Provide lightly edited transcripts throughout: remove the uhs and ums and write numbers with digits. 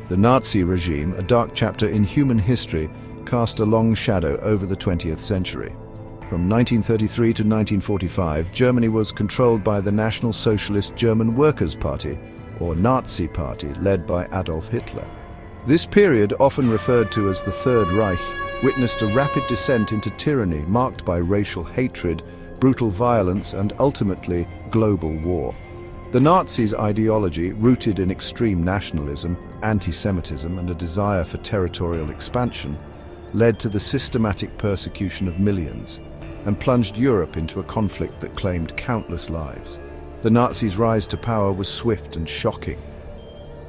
The Nazi regime, a dark chapter in human history, cast a long shadow over the 20th century. From 1933 to 1945, Germany was controlled by the National Socialist German Workers' Party, or Nazi Party, led by Adolf Hitler. This period, often referred to as the Third Reich, witnessed a rapid descent into tyranny marked by racial hatred, brutal violence, and ultimately global war. The Nazis' ideology, rooted in extreme nationalism, anti-Semitism, and a desire for territorial expansion, led to the systematic persecution of millions and plunged Europe into a conflict that claimed countless lives. The Nazis' rise to power was swift and shocking.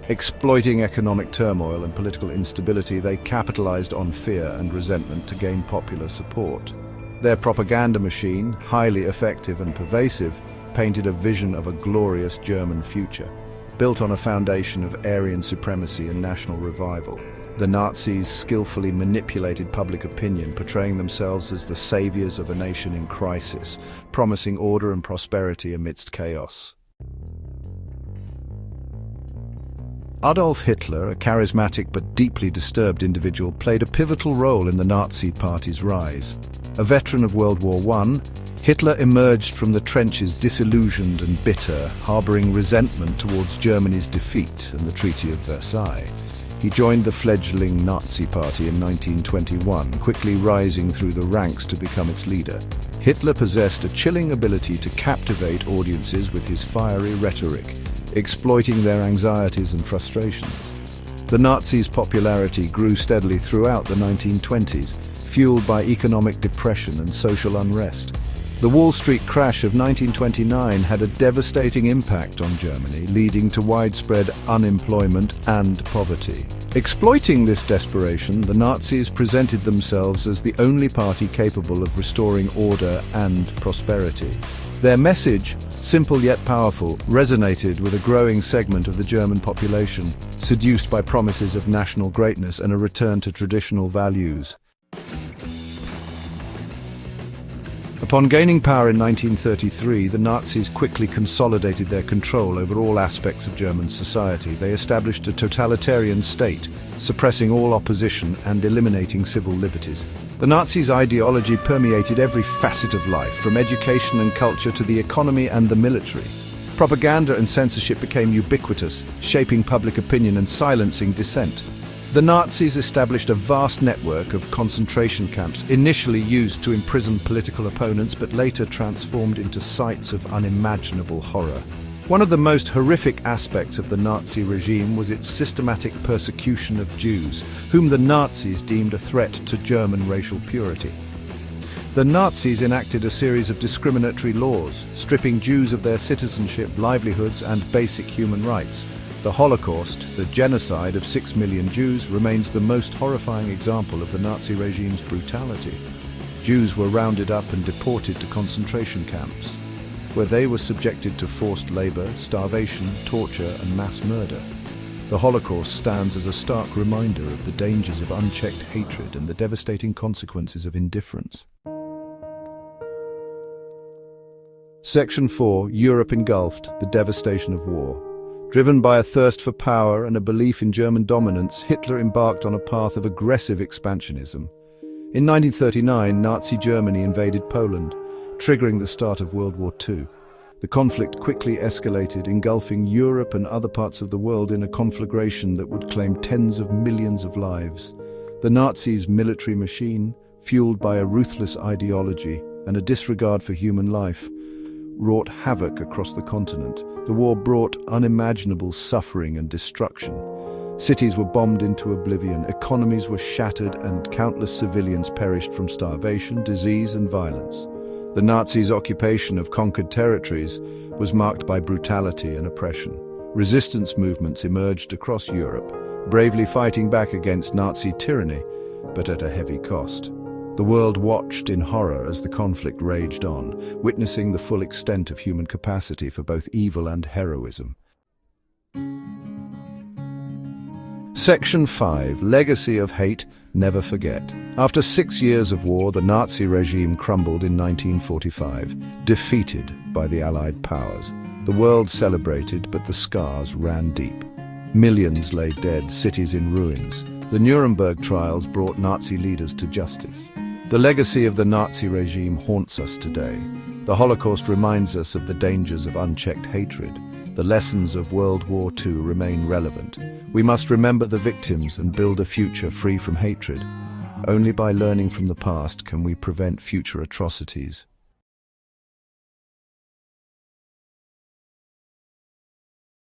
Exploiting economic turmoil and political instability, they capitalized on fear and resentment to gain popular support. Their propaganda machine, highly effective and pervasive, painted a vision of a glorious German future, built on a foundation of Aryan supremacy and national revival. The Nazis skillfully manipulated public opinion, portraying themselves as the saviors of a nation in crisis, promising order and prosperity amidst chaos. Adolf Hitler, a charismatic but deeply disturbed individual, played a pivotal role in the Nazi Party's rise. A veteran of World War I, Hitler emerged from the trenches disillusioned and bitter, harboring resentment towards Germany's defeat and the Treaty of Versailles. He joined the fledgling Nazi Party in 1921, quickly rising through the ranks to become its leader. Hitler possessed a chilling ability to captivate audiences with his fiery rhetoric, exploiting their anxieties and frustrations. The Nazis' popularity grew steadily throughout the 1920s, fueled by economic depression and social unrest. The Wall Street crash of 1929 had a devastating impact on Germany, leading to widespread unemployment and poverty. Exploiting this desperation, the Nazis presented themselves as the only party capable of restoring order and prosperity. Their message, simple yet powerful, resonated with a growing segment of the German population, seduced by promises of national greatness and a return to traditional values. Upon gaining power in 1933, the Nazis quickly consolidated their control over all aspects of German society. They established a totalitarian state, suppressing all opposition and eliminating civil liberties. The Nazis' ideology permeated every facet of life, from education and culture to the economy and the military. Propaganda and censorship became ubiquitous, shaping public opinion and silencing dissent. The Nazis established a vast network of concentration camps, initially used to imprison political opponents but later transformed into sites of unimaginable horror. One of the most horrific aspects of the Nazi regime was its systematic persecution of Jews, whom the Nazis deemed a threat to German racial purity. The Nazis enacted a series of discriminatory laws, stripping Jews of their citizenship, livelihoods, and basic human rights. The Holocaust, the genocide of 6 million Jews, remains the most horrifying example of the Nazi regime's brutality. Jews were rounded up and deported to concentration camps, where they were subjected to forced labor, starvation, torture, and mass murder. The Holocaust stands as a stark reminder of the dangers of unchecked hatred and the devastating consequences of indifference. Section 4. Europe engulfed, the devastation of war. Driven by a thirst for power and a belief in German dominance, Hitler embarked on a path of aggressive expansionism. In 1939, Nazi Germany invaded Poland, triggering the start of World War II. The conflict quickly escalated, engulfing Europe and other parts of the world in a conflagration that would claim tens of millions of lives. The Nazis' military machine, fueled by a ruthless ideology and a disregard for human life, wrought havoc across the continent. The war brought unimaginable suffering and destruction. Cities were bombed into oblivion, economies were shattered, and countless civilians perished from starvation, disease, and violence. The Nazis' occupation of conquered territories was marked by brutality and oppression. Resistance movements emerged across Europe, bravely fighting back against Nazi tyranny, but at a heavy cost. The world watched in horror as the conflict raged on, witnessing the full extent of human capacity for both evil and heroism. Section 5. Legacy of Hate, Never Forget. After 6 years of war, the Nazi regime crumbled in 1945, defeated by the Allied powers. The world celebrated, but the scars ran deep. Millions lay dead, cities in ruins. The Nuremberg trials brought Nazi leaders to justice. The legacy of the Nazi regime haunts us today. The Holocaust reminds us of the dangers of unchecked hatred. The lessons of World War II remain relevant. We must remember the victims and build a future free from hatred. Only by learning from the past can we prevent future atrocities.